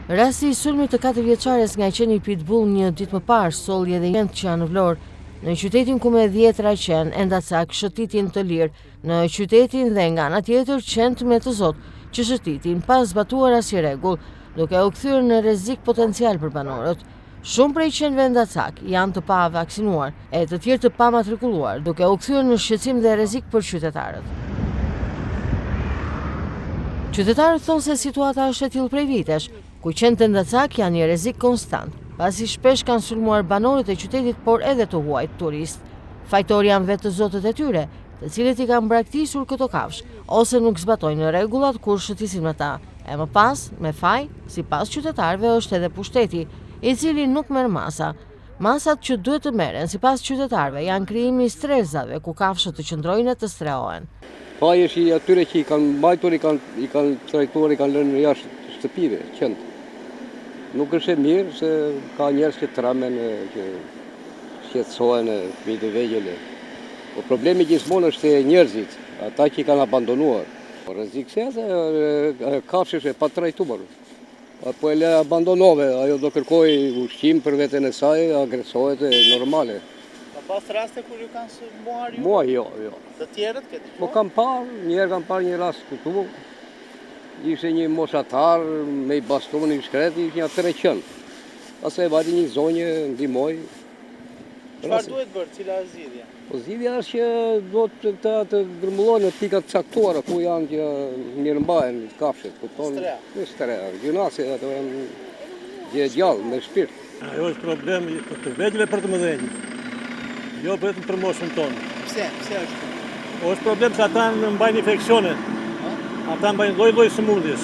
Rasti I sulmit të 4 vjeçares nga qeni Pitbull një ditë më parë solli edhe një që janë në Vlorë, në qytetin ku me 10 qenë endacak shëtitin të lirë, në qytetin dhe nga ana tjetër qenë me të zotë që shëtitin pas zbatuar asnjë rregull, duke u kthyer në rrezik potencial për banorët. Shumë prej qenëve endacak janë të pa vaksinuar, e të tjerë të pa matrikuluar, duke u kthyer në shqetësim dhe rrezik për qytetarët. Qytetarët thonë se situata është e tillë prej vitesh, ku qenë endacak janë një rrezik konstant, pasi shpesh kanë sulmuar banorët e qytetit, por edhe të huajt turistë. Fajtor janë vetë të zotët e tyre, të cilët I kanë braktisur këto kafshë, ose nuk zbatojnë rregullat kur shëtisin me ta. E më pas, me faj, sipas qytetarëve është edhe pushteti, I cili nuk merr masa. Masat që duhet të merren sipas qytetarëve janë krijimi I stresave ku kafshët të qëndrojnë e të strehohen. Fajesh I atyre që I kanë mbajtur, I kanë trajtuar, I kanë lënë jashtë shtëpive, qëndë. Nuk është e mirë se ka njerëz që tramen, që shqetësohen, fëmijët e vegjël. Po problemi gjithmonë është e njerëzit, ata që I kanë abandonuar. Rrezik se kafshësh e pa trajtuar. Po e le abandonove, ajo do kërkoj ushqim për veten e saj, agresohet normale. Ka pas raste kur ju kanë sulmuar ju? Mua jo. Të tjerët ke dëgjuar? Po kam parë një rast këtu. Ishte një moshatar me I bastoni I shkreti, ishte një 3 qenë. Pastaj vati një zonjë ndihmoi. Çfarë duhet bërë, cila është zgjidhja? Po zgjidhja është që do të grumullohen në pika të caktuara ku janë që mirëmbahen kafshët, kupton? Strea. Gjynase ato janë gjallë me shpirt. Ajo është problem të vegjël e për të mëdhenj. Jo vetëm për moshën tonë. Pse është? Është problem se ata mbajnë infeksione. Ata mbajnë lloj-lloj sëmundjes.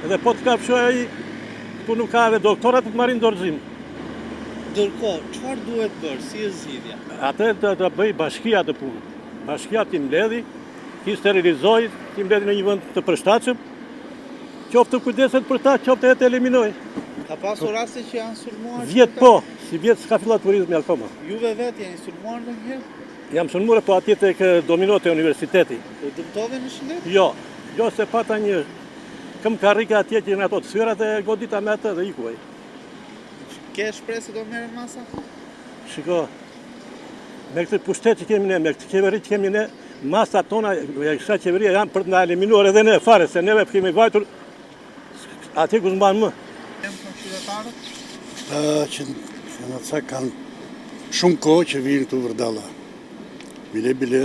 Edhe po të kafshoj ai, ku nuk ka edhe doktorat të marrin dorëzim. Ndërkohë, çfarë duhet bërë, si është zgjidhja? Atë të bëj bashkia të punë. Bashkia ti mbledhi, ti sterilizoj, ti mbledhi në një vend të përshtatshëm. Qoftë kujdeset për ta, qoftë të eliminoj. Ka pasur raste që janë sulmuar? Vjet po, si vjet s'ka filluar turizmi akoma. Juve vetë jeni sulmuar ndonjëherë? Jam sulmuar po atje tek dominot e universiteti. U dëmtove në shëndet? Jo se pata një këmbkarrike atje që në ato të syrat e godita me atë dhe ikuaj. Ke shpresë se do merren masa? Shiko, me këtë pushtet që kemi ne, me këtë qeveri që kemi ne, masa tona, kësa qeveria janë për të na eliminuar edhe ne fare, se neve kemi vajtur atje ku s'mban më. Kem qytetarët? Që në ca kanë shumë kohë që vinë këtu vërdalla. Bile,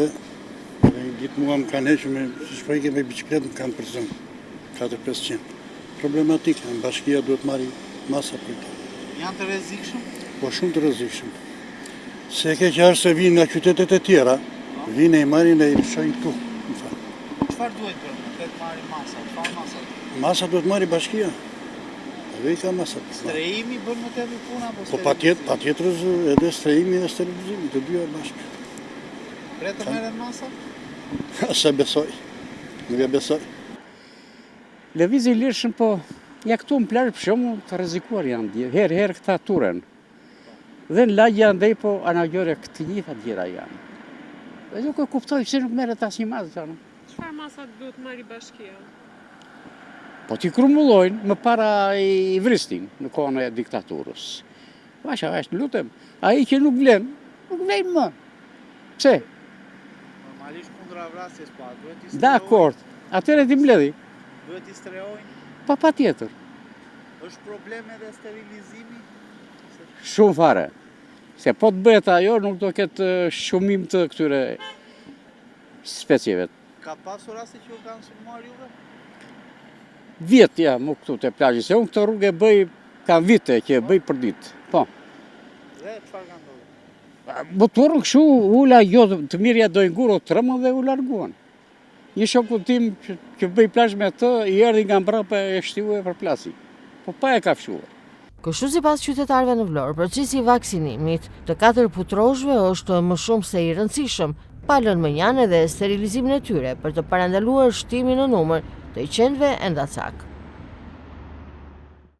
gjithë mua më kanë heqë si shpojke me bicikletë më kanë përzën, 4-5 qenë. Problematikë, në bashkia duhet marri masa për ta. Janë të rrezikshëm? Po shumë të rrezikshëm. Se ke qarë se vinë nga qytetet e tjera, vinë e I marrin e I lëshojnë këtu. Çfarë duhet bërë? Të marri masa? Çfarë masa? Masa duhet marri bashkia. Edhe I ka masa. Strehimi bën më tepër puna apo Po patjetër edhe strehimi dhe sterilizimi, të dyja bashkë. Pre të merren masa? Se besoj. Nuk e besoj. Lëvizje lirshëm, po ja këtu në plazh për shembull të rrezikuar janë. Herë këta turen. Dhe në lagje andej po anagjore të gjitha tjera janë. Dhe nuk e kuptoj pse nuk merret asnjë masë. Çfarë masa duhet marri bashkia? Po t'i grumullojnë më para I vristin në kohën e diktaturës. Vash, lutem. Ai që nuk vlen më. Pse? Normalisht kundra vrasjes pa, duhet t'i strehojnë. Dakord. Atëherë ti mbledhi. Duhet t'i strehojnë. Patjetër. Është problem edhe sterilizimi? Shumë fare. Se po të bëhet ajo, nuk do ketë shumim të këtyre specieve. Ka pasur raste që ju kanë sulmuar juve? Vjet jam këtu te plazhi, se unë këtë rrugë e bëj, kam vite që e bëj për ditë. Po. Dhe çfarë ka ndodhur? Motorën kështu ula të mirja do I nguro tremën dhe u larguan. Një shoku tim që bëj plazh me të, I erdhi nga mbrapa e shtiu e për plasi. Po pa e ka fshuar. Kështu sipas qytetarëve në Vlorë, procesi I vaksinimit të 4 putroshve është më shumë se I rëndësishëm, pa lënë mënjan edhe sterilizimin e tyre për të parandaluar shtimin në numër të qenëve endacak.